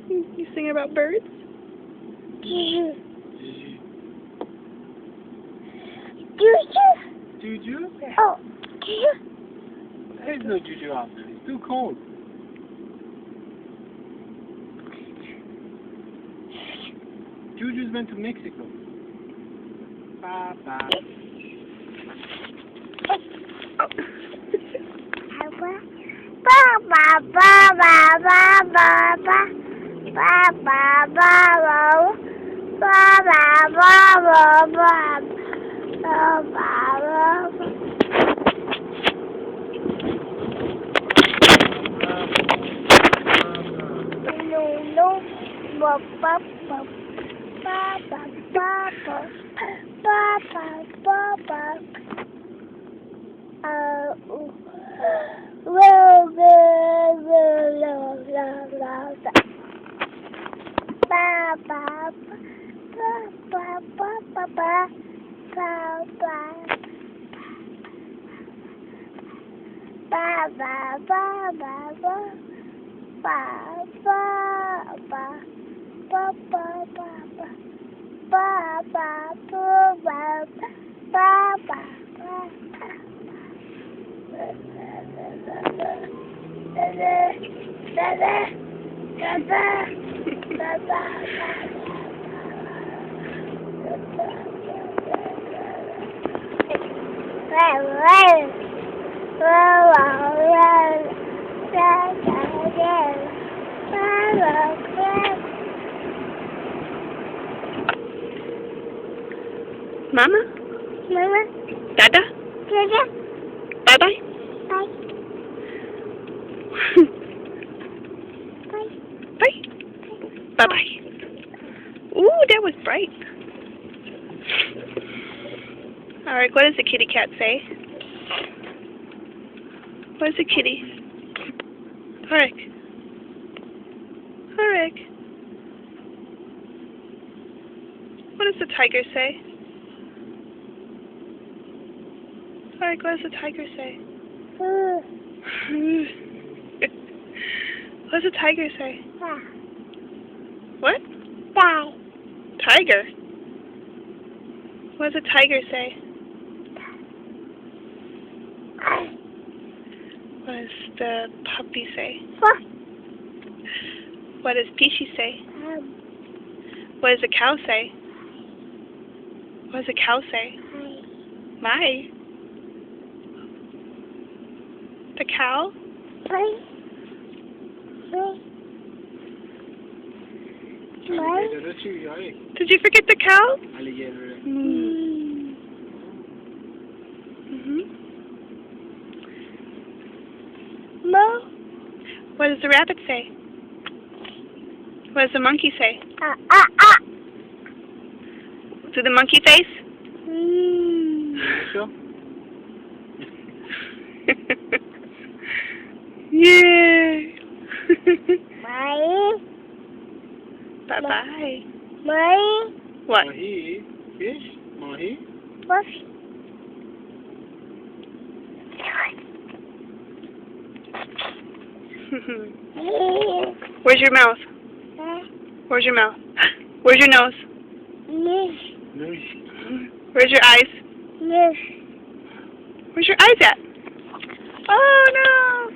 You sing about birds? Juju? Oh, There's no juju out there. It's too cold. Juju's went to Mexico. Papa. Mama? Mama? Dada? Dada? Bye-bye? Bye. Bye. Bye? Bye-bye. Ooh, that was bright. Aerik, what does the kitty cat say? What is the kitty? Aerik. Aerik. What does the tiger say? Aerik, what does the tiger say? What does the tiger say? What? Die. Tiger. What does a tiger say? What does the puppy say? What does Peachy say? What does a cow say? What does a cow say? My. The cow? Did you forget the cow? Mo? What does the rabbit say? What does the monkey say? Do the monkey face? Yay! Bye-bye. What? Mahi. Fish? Mahi? Where's your mouth? Where's your mouth? Where's your nose? Where's your eyes? Where's your eyes at? Oh no!